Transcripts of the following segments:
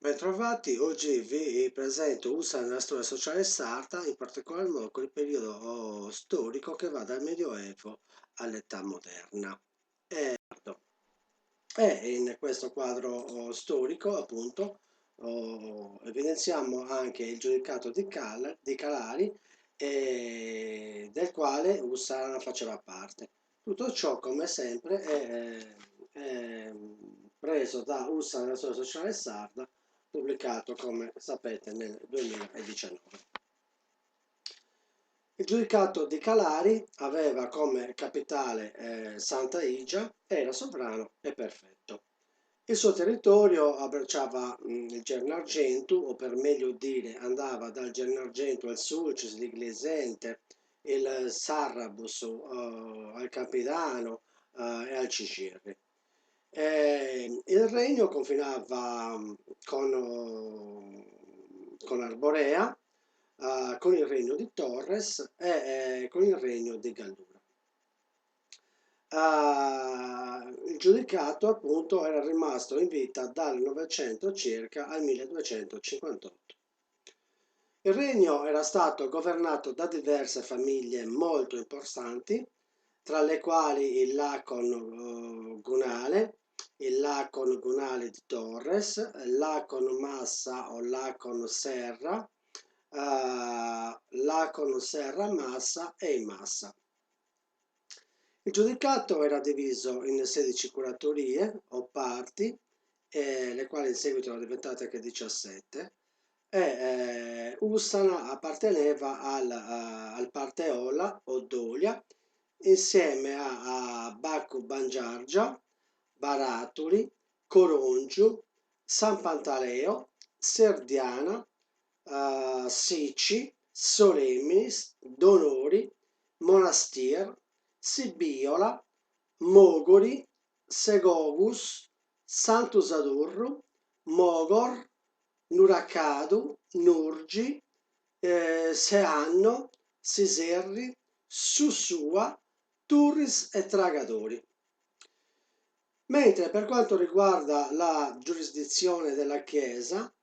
Bentrovati, oggi vi presento USA nella storia sociale sarda, in particolar modo con il periodo storico che va dal Medioevo all'età moderna. E, e in questo quadro storico, appunto, evidenziamo anche il giudicato di Calari, del quale USA faceva parte. Tutto ciò, come sempre, è preso da USA nella storia sociale sarda, pubblicato, come sapete, nel 2019. Il giudicato di Calari aveva come capitale Santa Igia, era sovrano e perfetto. Il suo territorio abbracciava il Gennargentu, o per meglio dire andava dal Gennargentu al Sulcis, l'Iglesente, il Sarrabus, al Campidano e al Cicirri. Il regno confinava con Arborea, con il regno di Torres e con il regno di Gallura. Il giudicato appunto era rimasto in vita dal 900 circa al 1258. Il regno era stato governato da diverse famiglie molto importanti, tra le quali il Lacon Gunale, il Lacon Gunale di Torres, Lacon Massa o Lacon Serra, Lacon Serra Massa e i Massa. Il giudicato era diviso in 16 curatorie o parti, le quali in seguito erano diventate anche 17, Ussana apparteneva al Parteola o Dolia, insieme a Baku Bangiargia, Baratuli, Corongiu, San Pantaleo, Serdiana, Sici, Solemnis, Donori, Monastir, Sibiola, Mogori, Segogus, Sant'Usadurru, Mogor, Nuracadu, Nurgi, Seanno, Siserri, Sussua, Turris e Tragadori. Mentre per quanto riguarda la giurisdizione della Chiesa,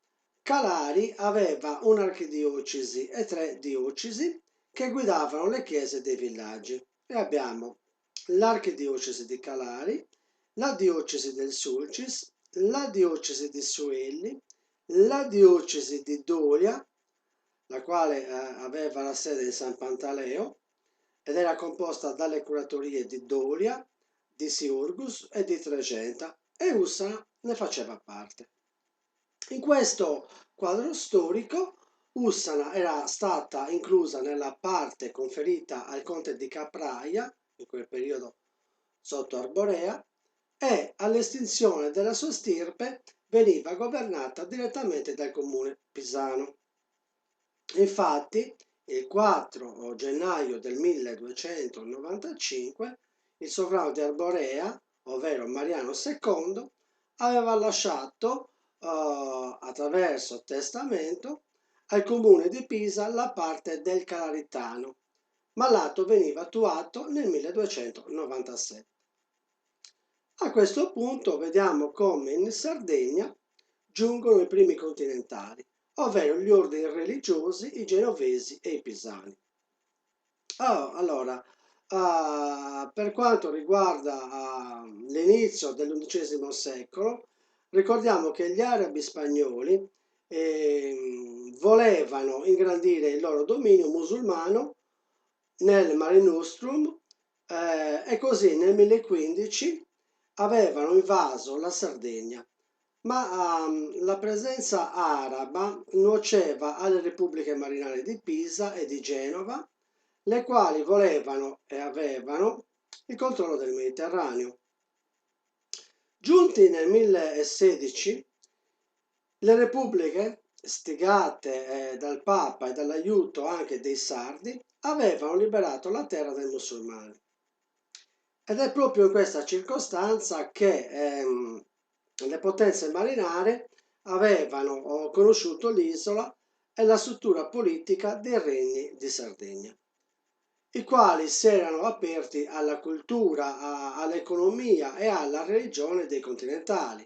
Calari aveva un'archidiocesi e 3 diocesi che guidavano le chiese dei villaggi. E abbiamo l'archidiocesi di Calari, la diocesi del Sulcis, la diocesi di Suelli, la diocesi di Dolia, la quale aveva la sede in San Pantaleo ed era composta dalle curatorie di Dolia, di Siurgus e di Trecenta, e Ussana ne faceva parte. In questo quadro storico Ussana era stata inclusa nella parte conferita al conte di Capraia, in quel periodo sotto Arborea, e all'estinzione della sua stirpe veniva governata direttamente dal comune pisano. Infatti, il 4 gennaio del 1295, il sovrano di Arborea, ovvero Mariano II, aveva lasciato, attraverso testamento, al comune di Pisa la parte del Calaritano, ma l'atto veniva attuato nel 1297. A questo punto vediamo come in Sardegna giungono i primi continentali, ovvero gli ordini religiosi, i genovesi e i pisani. Allora, per quanto riguarda l'inizio dell'undicesimo secolo, ricordiamo che gli arabi spagnoli volevano ingrandire il loro dominio musulmano nel Mare Nostrum, e così nel 1015 avevano invaso la Sardegna, ma la presenza araba nuoceva alle repubbliche marinare di Pisa e di Genova, le quali volevano e avevano il controllo del Mediterraneo. Giunti nel 1016, le repubbliche, stigate dal Papa e dall'aiuto anche dei sardi, avevano liberato la terra dai musulmani. Ed è proprio in questa circostanza che le potenze marinare avevano conosciuto l'isola e la struttura politica dei regni di Sardegna, i quali si erano aperti alla cultura, all'economia e alla religione dei continentali,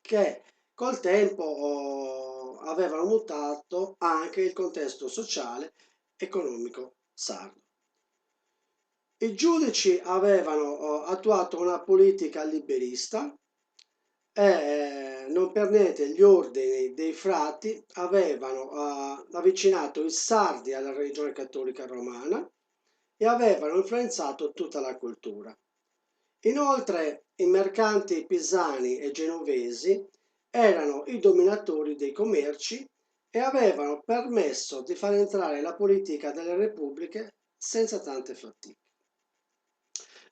che col tempo avevano mutato anche il contesto sociale economico sardo. I giudici avevano attuato una politica liberista e non per niente gli ordini dei frati avevano avvicinato i sardi alla religione cattolica romana e avevano influenzato tutta la cultura. Inoltre, i mercanti pisani e genovesi erano i dominatori dei commerci e avevano permesso di far entrare la politica delle repubbliche senza tante fatiche.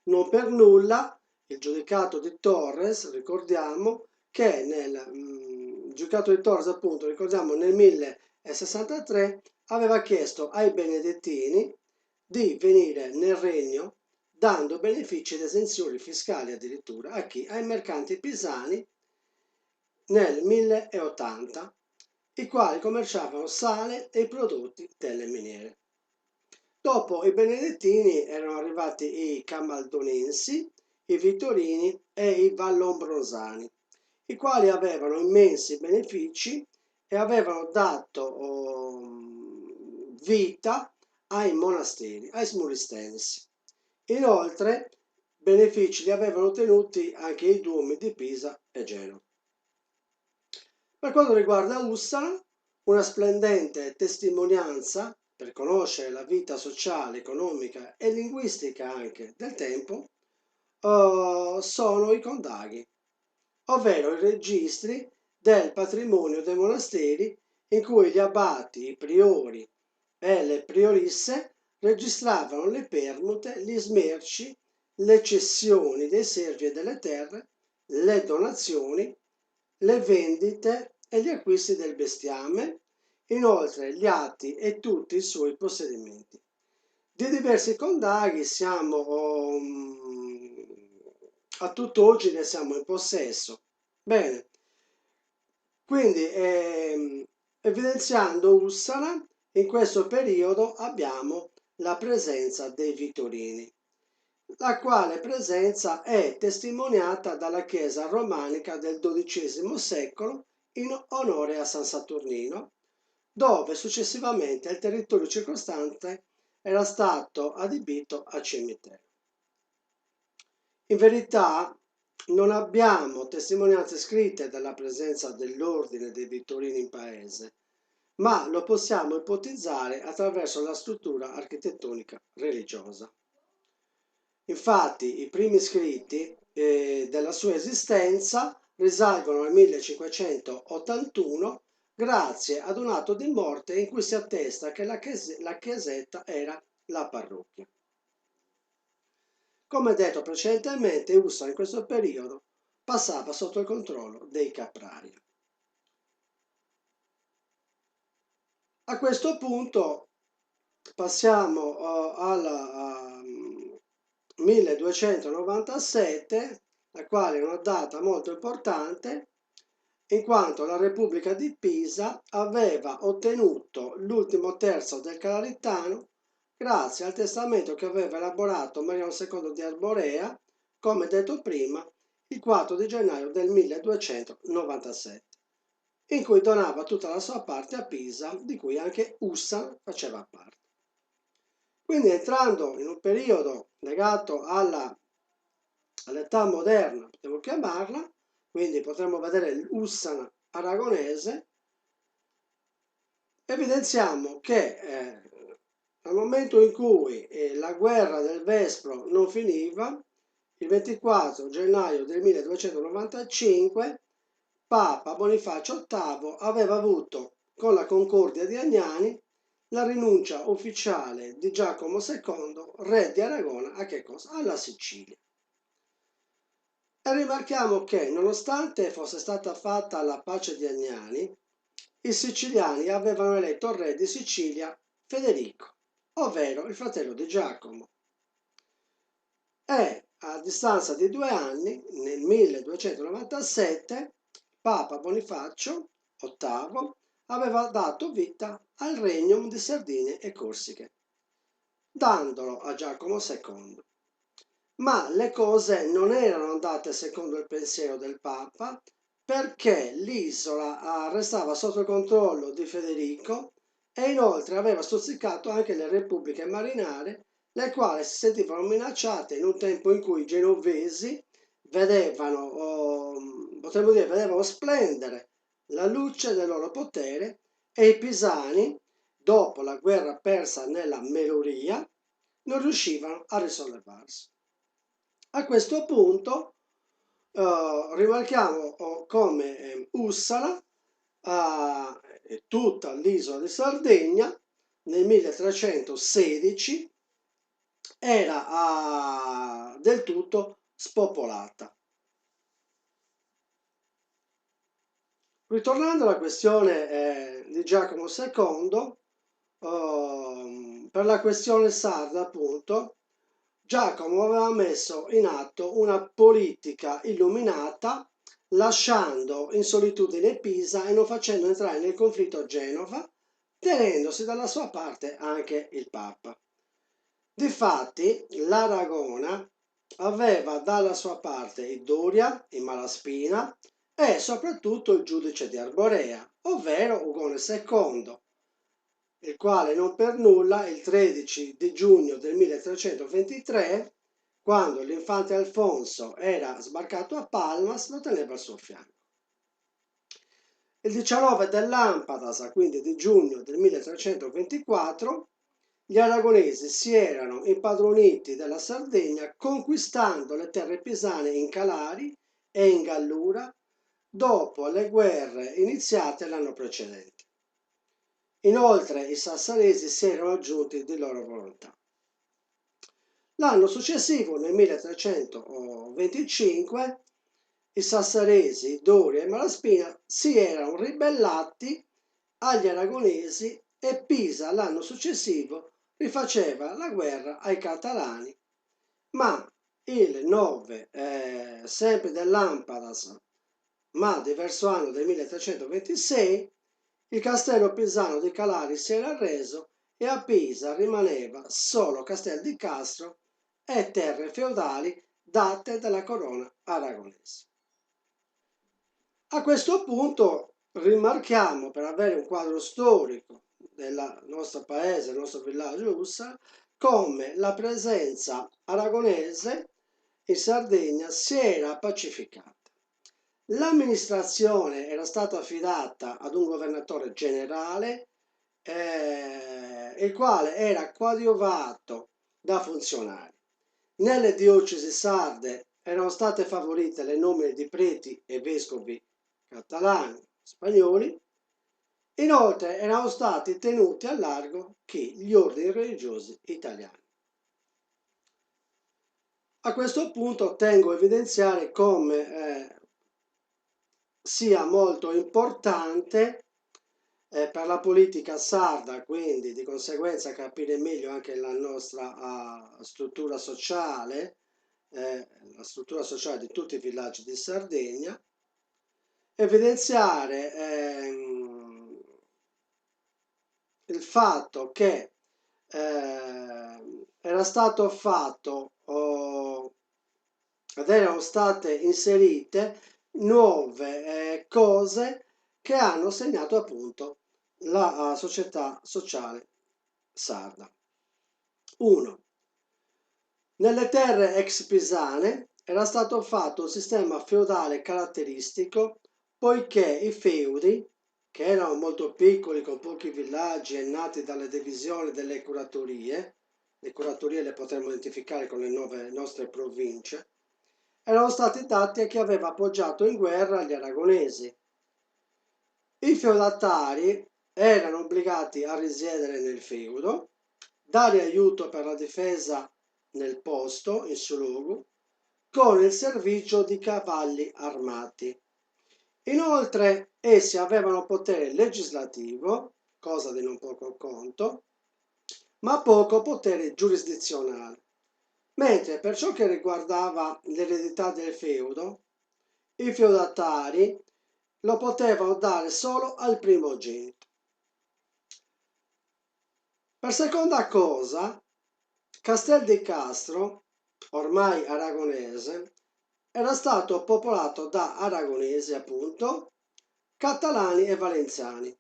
Non per nulla il giudicato di Torres, ricordiamo che nel giudicato di Torres, appunto, ricordiamo nel 1063 aveva chiesto ai benedettini di venire nel regno dando benefici ed esenzioni fiscali addirittura a chi? Ai mercanti pisani nel 1080, i quali commerciavano sale e i prodotti delle miniere. Dopo i benedettini erano arrivati i camaldonensi, i vittorini e i vallombrosani, i quali avevano immensi benefici e avevano dato vita ai monasteri, ai smuristensi. Inoltre, benefici li avevano ottenuti anche i duomi di Pisa e Genova. Per quanto riguarda Ussara, una splendente testimonianza per conoscere la vita sociale, economica e linguistica anche del tempo sono i condaghi, ovvero i registri del patrimonio dei monasteri in cui gli abati, i priori e le priorisse registravano le permute, gli smerci, le cessioni dei servi e delle terre, le donazioni, le vendite e gli acquisti del bestiame, inoltre gli atti e tutti i suoi possedimenti. Di diversi condaghi a tutt'oggi ne siamo in possesso. Bene, quindi evidenziando Ussara, in questo periodo abbiamo la presenza dei Vittorini, la quale presenza è testimoniata dalla chiesa romanica del XII secolo in onore a San Saturnino, dove successivamente il territorio circostante era stato adibito a cimitero. In verità non abbiamo testimonianze scritte della presenza dell'ordine dei Vittorini in paese, ma lo possiamo ipotizzare attraverso la struttura architettonica religiosa. Infatti, i primi scritti della sua esistenza risalgono al 1581 grazie ad un atto di morte in cui si attesta che la chiesetta era la parrocchia. Come detto precedentemente, Ussara in questo periodo passava sotto il controllo dei Capraria. A questo punto passiamo al 1297, la quale è una data molto importante, in quanto la Repubblica di Pisa aveva ottenuto l'ultimo terzo del Calaritano grazie al testamento che aveva elaborato Mariano II di Arborea, come detto prima, il 4 di gennaio del 1297, in cui donava tutta la sua parte a Pisa, di cui anche Ussara faceva parte. Quindi entrando in un periodo legato all'età moderna, potevo chiamarla, quindi potremmo vedere l'Ussana aragonese, evidenziamo che al momento in cui la guerra del Vespro non finiva, il 24 gennaio del 1295, Papa Bonifacio VIII aveva avuto, con la Concordia di Agnani, la rinuncia ufficiale di Giacomo II, re di Aragona, a che cosa? Alla Sicilia. E rimarchiamo che, nonostante fosse stata fatta la pace di Agnani, i siciliani avevano eletto il re di Sicilia Federico, ovvero il fratello di Giacomo. E a distanza di 2 anni, nel 1297, Papa Bonifacio VIII aveva dato vita al Regnum di Sardegna e Corsiche, dandolo a Giacomo II. Ma le cose non erano andate secondo il pensiero del Papa, perché l'isola restava sotto il controllo di Federico e inoltre aveva stuzzicato anche le repubbliche marinare, le quali si sentivano minacciate in un tempo in cui i genovesi vedevano, potremmo dire, vedevano splendere la luce del loro potere e i pisani, dopo la guerra persa nella Meloria, non riuscivano a risollevarsi. A questo punto rimarchiamo come Ussala e tutta l'isola di Sardegna nel 1316 era del tutto spopolata. Ritornando alla questione di Giacomo II, per la questione sarda, appunto, Giacomo aveva messo in atto una politica illuminata, lasciando in solitudine Pisa e non facendo entrare nel conflitto Genova, tenendosi dalla sua parte anche il Papa. Difatti, l'Aragona aveva dalla sua parte il Doria, il Malaspina e soprattutto il giudice di Arborea, ovvero Ugone II, il quale non per nulla il 13 di giugno del 1323, quando l'infante Alfonso era sbarcato a Palmas, lo teneva al suo fianco. Il 19 dell'Ampadas, quindi di giugno del 1324, gli aragonesi si erano impadroniti della Sardegna conquistando le terre pisane in Calari e in Gallura dopo le guerre iniziate l'anno precedente. Inoltre i sassaresi si erano aggiunti di loro volontà. L'anno successivo, nel 1325, i sassaresi, Doria e Malaspina si erano ribellati agli aragonesi e Pisa l'anno successivo rifaceva la guerra ai catalani, ma il 9, sempre dell'Ampadas, ma di verso anno del 1326, il castello pisano di Calari si era arreso e a Pisa rimaneva solo Castel di Castro e terre feudali date dalla corona aragonese. A questo punto rimarchiamo, per avere un quadro storico del nostro paese, del nostro villaggio Ussala, come la presenza aragonese in Sardegna si era pacificata. L'amministrazione era stata affidata ad un governatore generale, il quale era coadiuvato da funzionari. Nelle diocesi sarde erano state favorite le nomine di preti e vescovi catalani, spagnoli. Inoltre erano stati tenuti a largo gli ordini religiosi italiani. A questo punto tengo a evidenziare come sia molto importante per la politica sarda, quindi di conseguenza capire meglio anche la nostra struttura sociale, la struttura sociale di tutti i villaggi di Sardegna, evidenziare il fatto che era stato fatto ed erano state inserite nuove cose che hanno segnato appunto la società sociale sarda. 1. Nelle terre ex pisane era stato fatto un sistema feudale caratteristico, poiché i feudi, che erano molto piccoli con pochi villaggi e nati dalle divisioni delle curatorie, le curatorie le potremmo identificare con le nostre province, erano stati dati a chi aveva appoggiato in guerra gli aragonesi. I feudatari erano obbligati a risiedere nel feudo, dare aiuto per la difesa nel posto, in suo luogo, con il servizio di cavalli armati. Inoltre, essi avevano potere legislativo, cosa di non poco conto, ma poco potere giurisdizionale. Mentre per ciò che riguardava l'eredità del feudo, i feudatari lo potevano dare solo al primogenito. Per seconda cosa, Castel di Castro, ormai aragonese, era stato popolato da aragonesi, appunto, catalani e valenziani.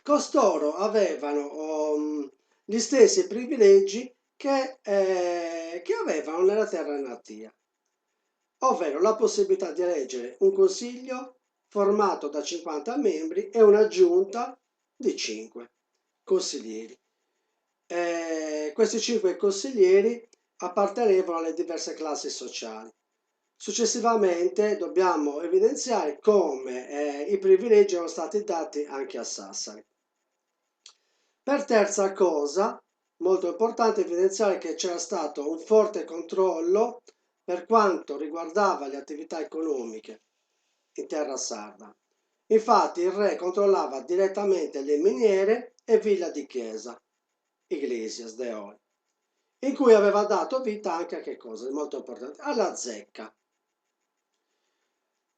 Costoro avevano gli stessi privilegi che avevano nella terra natia, ovvero la possibilità di eleggere un consiglio formato da 50 membri e una giunta di 5 consiglieri. Questi 5 consiglieri appartenevano alle diverse classi sociali. Successivamente dobbiamo evidenziare come i privilegi erano stati dati anche a Sassari. Per terza cosa, molto importante evidenziare che c'era stato un forte controllo per quanto riguardava le attività economiche in terra sarda. Infatti il re controllava direttamente le miniere e villa di chiesa, Iglesias de Oro, in cui aveva dato vita anche a che cosa? Molto importante, alla zecca.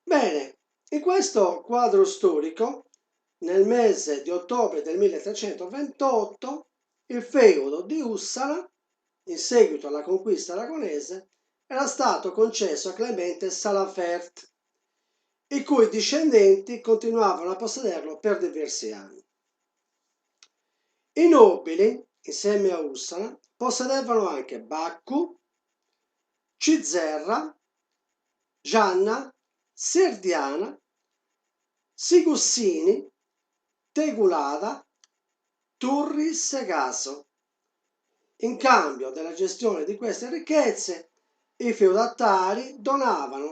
Bene, in questo quadro storico, nel mese di ottobre del 1328, il feudo di Ussara, in seguito alla conquista aragonese, era stato concesso a Clemente Salafert, i cui discendenti continuavano a possederlo per diversi anni. I nobili, insieme a Ussara, possedevano anche Baccu, Cizerra, Gianna, Serdiana, Sigussini, Tegulada, Turris e Gaso. In cambio della gestione di queste ricchezze, i feudatari donavano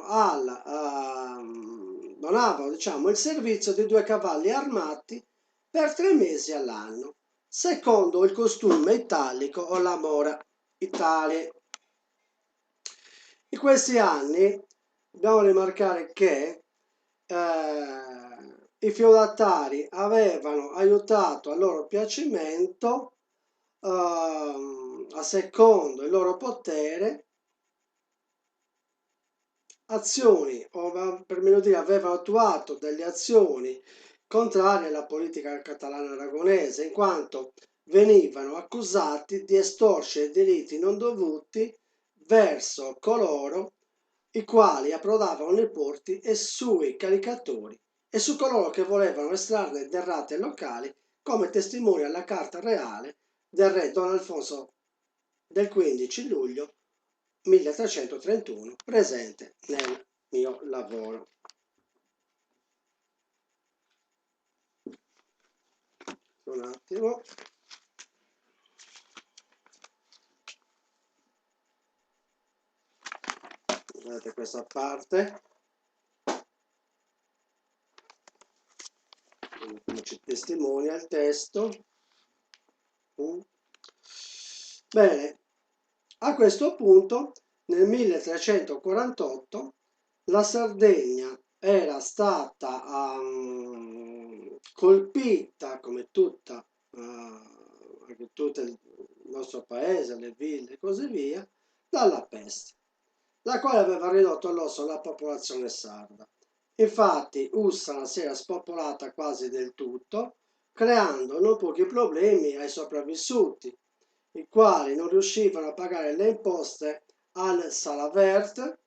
il servizio di 2 cavalli armati per 3 mesi all'anno, secondo il costume italico o la mora Italia. In questi anni dobbiamo rimarcare che i feudatari avevano aiutato a loro piacimento, a secondo il loro potere, azioni, o per meglio dire, avevano attuato delle azioni contrarie alla politica catalana aragonese, in quanto venivano accusati di estorcere diritti non dovuti verso coloro i quali approdavano nei porti e sui caricatori e su coloro che volevano estrarne derrate locali, come testimonia la carta reale del re Don Alfonso del 15 luglio 1331, presente nel mio lavoro. Un attimo. Vedete questa parte. Come ci testimonia il testo. Bene, a questo punto nel 1348 la Sardegna era stata colpita, come anche tutto il nostro paese, le ville e così via, dalla peste, la quale aveva ridotto all'osso la popolazione sarda. Infatti Ussana si era spopolata quasi del tutto, creando non pochi problemi ai sopravvissuti, i quali non riuscivano a pagare le imposte al Salavert,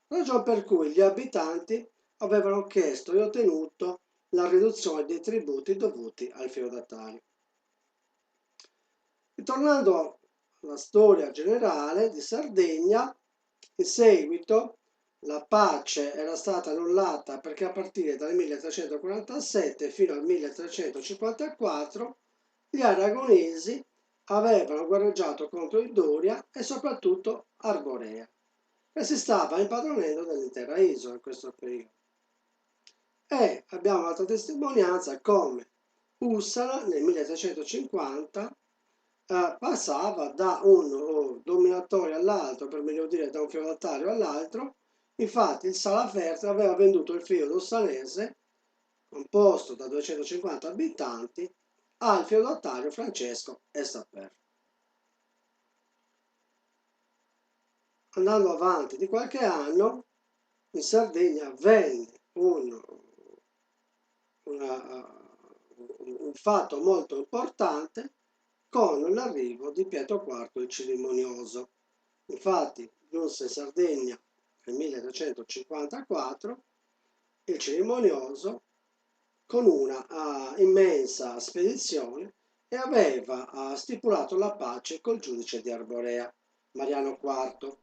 ragion per cui gli abitanti avevano chiesto e ottenuto la riduzione dei tributi dovuti al feudatario. Ritornando alla storia generale di Sardegna, in seguito la pace era stata annullata perché a partire dal 1347 fino al 1354 gli aragonesi avevano guerreggiato contro i Doria e soprattutto Arborea, che si stava impadronendo dell'intera isola in questo periodo. E abbiamo un'altra testimonianza come Ussara nel 1350 passava da un dominatore all'altro, per meglio dire da un feudatario all'altro. Infatti il Salaferro aveva venduto il feudo ussanese, composto da 250 abitanti, al feudatario Francesco Estaper. Andando avanti di qualche anno, in Sardegna venne un fatto molto importante con l'arrivo di Pietro IV il Cerimonioso. Infatti giunse in Sardegna nel 1354, il cerimonioso con una immensa spedizione e aveva stipulato la pace col giudice di Arborea, Mariano IV.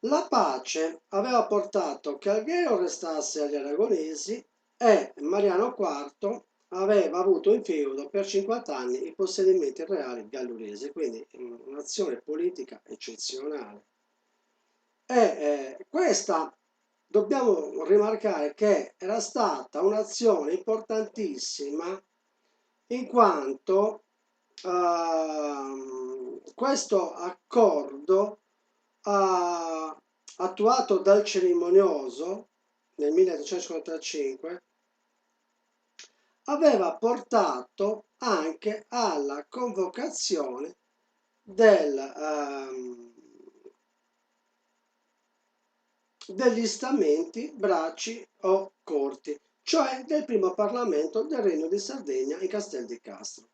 La pace aveva portato che Alghero restasse agli aragonesi e Mariano IV aveva avuto in feudo per 50 anni i possedimenti reali galluresi, quindi un'azione politica eccezionale. Questa dobbiamo rimarcare che era stata un'azione importantissima in quanto questo accordo attuato dal cerimonioso nel 1355 aveva portato anche alla convocazione degli stamenti, bracci o corti, cioè del primo Parlamento del Regno di Sardegna in Castel di Castro.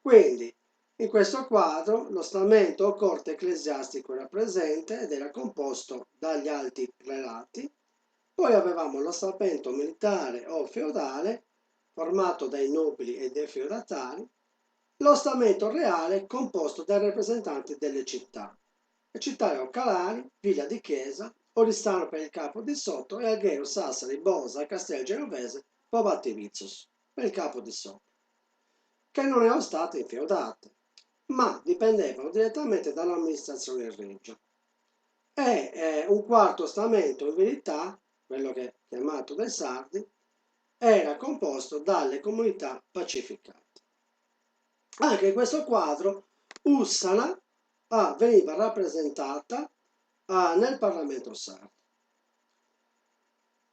Quindi, in questo quadro, lo stamento o corte ecclesiastico era presente ed era composto dagli alti prelati. Poi avevamo lo stamento militare o feudale, formato dai nobili e dai feudatari, lo stamento reale composto dai rappresentanti delle città. Le città erano Calari, Viglia di Chiesa, Oristano per il capo di sotto e Alghero, Sassari, Bosa, Castel Genovese, Povativizzus per il capo di sotto, che non erano state infeudate, ma dipendevano direttamente dall'amministrazione del regio. E un quarto stamento, in verità, quello che è chiamato dai Sardi, era composto dalle comunità pacificate. Anche in questo quadro Ussana veniva rappresentata nel Parlamento sardo.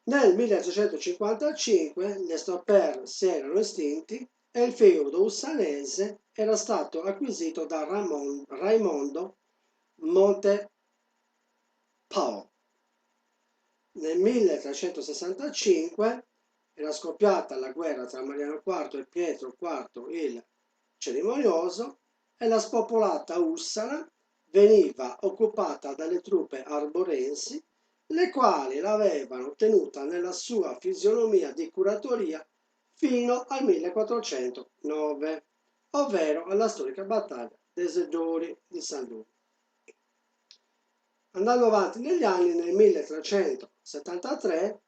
Nel 1355 gli Estopper si erano estinti e il feudo ussanese era stato acquisito da Raimondo Montepao. Nel 1365 era scoppiata la guerra tra Mariano IV e Pietro IV il Cerimonioso e la spopolata Ussana veniva occupata dalle truppe arborensi, le quali l'avevano tenuta nella sua fisionomia di curatoria fino al 1409, ovvero alla storica battaglia dei Sedori di San Luca. Andando avanti negli anni, nel 1373,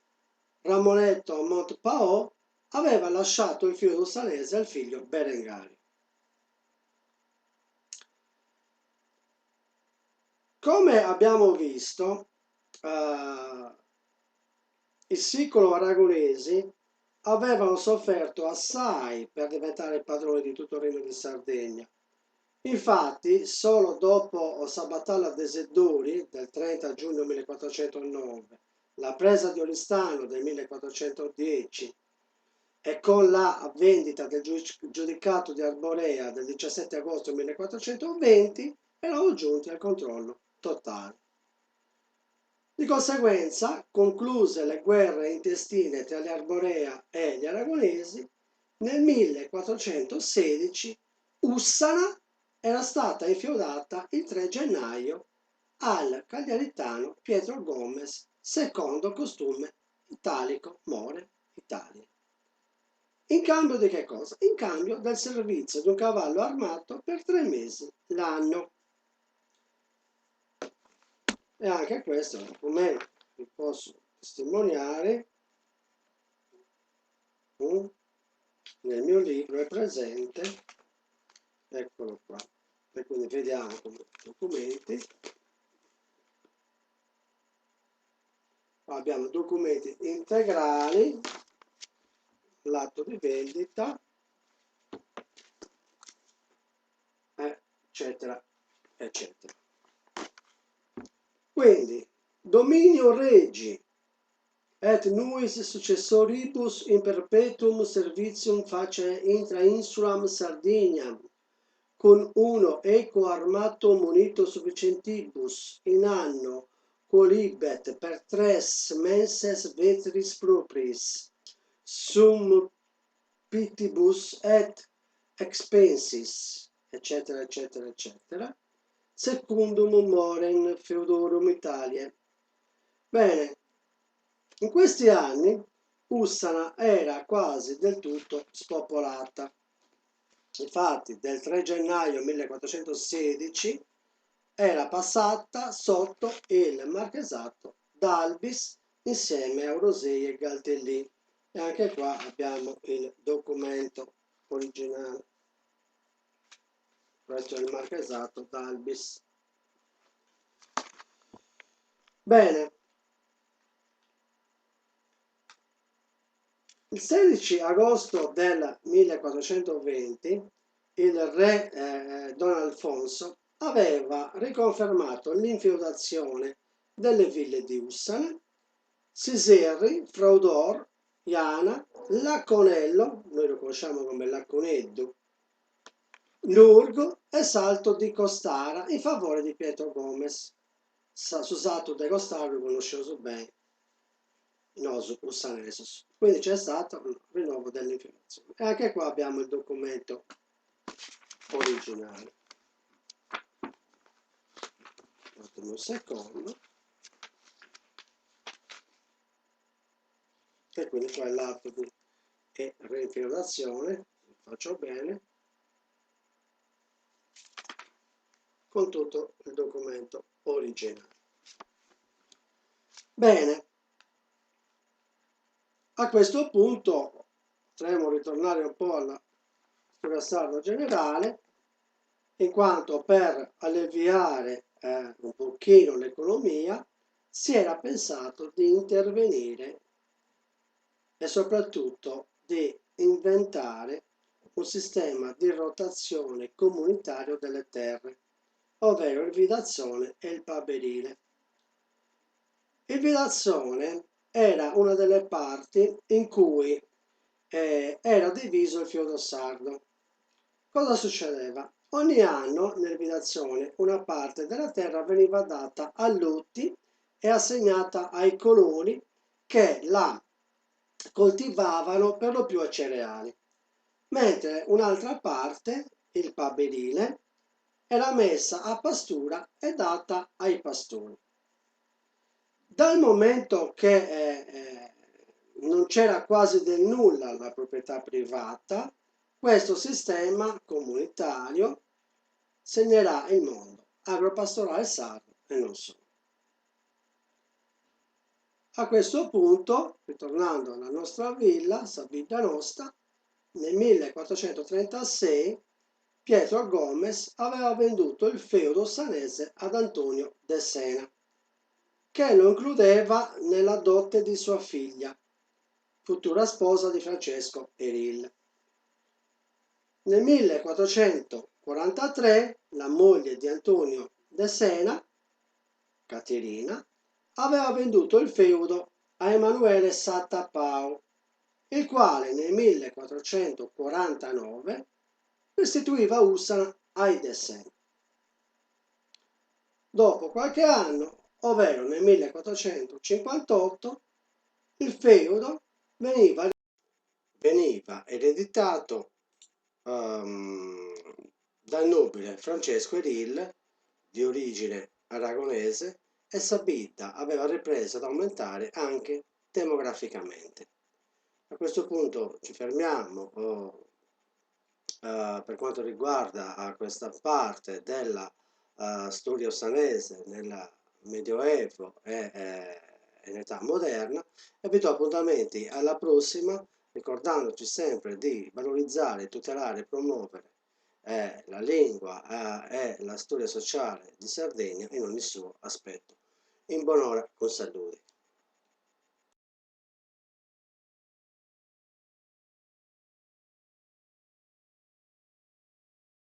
Ramonetto Montepao aveva lasciato il feudo ussanese al figlio Berengario. Come abbiamo visto, i sicilo-aragonesi avevano sofferto assai per diventare padroni di tutto il Regno di Sardegna. Infatti, solo dopo Sabatalla dei Sedori del 30 giugno 1409, la presa di Oristano del 1410 e con la vendita del giudicato di Arborea del 17 agosto 1420 erano giunti al controllo totale. Di conseguenza, concluse le guerre intestine tra gli Arborea e gli Aragonesi, nel 1416 Ussana era stata infeudata il 3 gennaio al cagliaritano Pietro Gomez, secondo costume italico more Italia. In cambio di che cosa? In cambio del servizio di un cavallo armato per 3 mesi l'anno. E anche questo è un documento che posso testimoniare. Nel mio libro è presente, eccolo qua. E quindi vediamo come documenti. Abbiamo documenti integrali, l'atto di vendita, eccetera, eccetera. Quindi, dominio regi et nuis successoribus in perpetuum servitium face intra insulam Sardiniam, con uno equo armato munito sufficientibus in anno quolibet per 3 menses vetris propriis, sum pitibus et expensis, eccetera, eccetera, eccetera, secundum morem feudorum Italiae. Bene, in questi anni Ussana era quasi del tutto spopolata. Infatti, del 3 gennaio 1416 era passata sotto il marchesato d'Albis insieme a Orosei e Galtellì. E anche qua abbiamo il documento originale. Questo è il marchesato d'Albis. Bene. Il 16 agosto del 1420 il re Don Alfonso aveva riconfermato l'infeudazione delle ville di Ussana, Siserri, Fraudor, Iana, Lacconello, noi lo conosciamo come Lacconeddu, Lurgo e Salto di Costara in favore di Pietro Gomez. Su Salto di Costara lo conoscevo bene. Nosu Ussanesus. Quindi c'è stato un rinnovo dell'inflazione. E anche qua abbiamo il documento originale. Un secondo. E quindi qua è l'atto di reinfiltrazione, faccio bene, con tutto il documento originale. Bene. A questo punto potremo ritornare un po' alla storia sarda generale, in quanto per alleviare un pochino l'economia si era pensato di intervenire e soprattutto di inventare un sistema di rotazione comunitario delle terre, ovvero il vidazzone e il paberile. Il vidazzone era una delle parti in cui era diviso il feudo sardo. Cosa succedeva? Ogni anno nel vidazzone una parte della terra veniva data a lutti e assegnata ai coloni che la coltivavano per lo più a cereali, mentre un'altra parte, il paberile, era messa a pastura e data ai pastori. Dal momento che non c'era quasi del nulla la proprietà privata, questo sistema comunitario segnerà il mondo agropastorale sardo e non solo. A questo punto, ritornando alla nostra villa, Sabina Nostra, nel 1436 Pietro Gomez aveva venduto il feudo sanese ad Antonio de Sena, che lo includeva nella dote di sua figlia, futura sposa di Francesco Eril. Nel 1443 la moglie di Antonio de Sena, Caterina, aveva venduto il feudo a Emanuele Satta-Pau, il quale nel 1449 restituiva Ussana ai de Sena. Dopo qualche anno, ovvero nel 1458, il feudo veniva ereditato dal nobile Francesco Eril, di origine aragonese, e Sabina aveva ripreso ad aumentare anche demograficamente. A questo punto ci fermiamo per quanto riguarda questa parte della storia ossanese nel Medioevo e in età moderna, e vi do appuntamenti alla prossima, ricordandoci sempre di valorizzare, tutelare e promuovere la lingua e la storia sociale di Sardegna in ogni suo aspetto. In buon'ora, con saluto.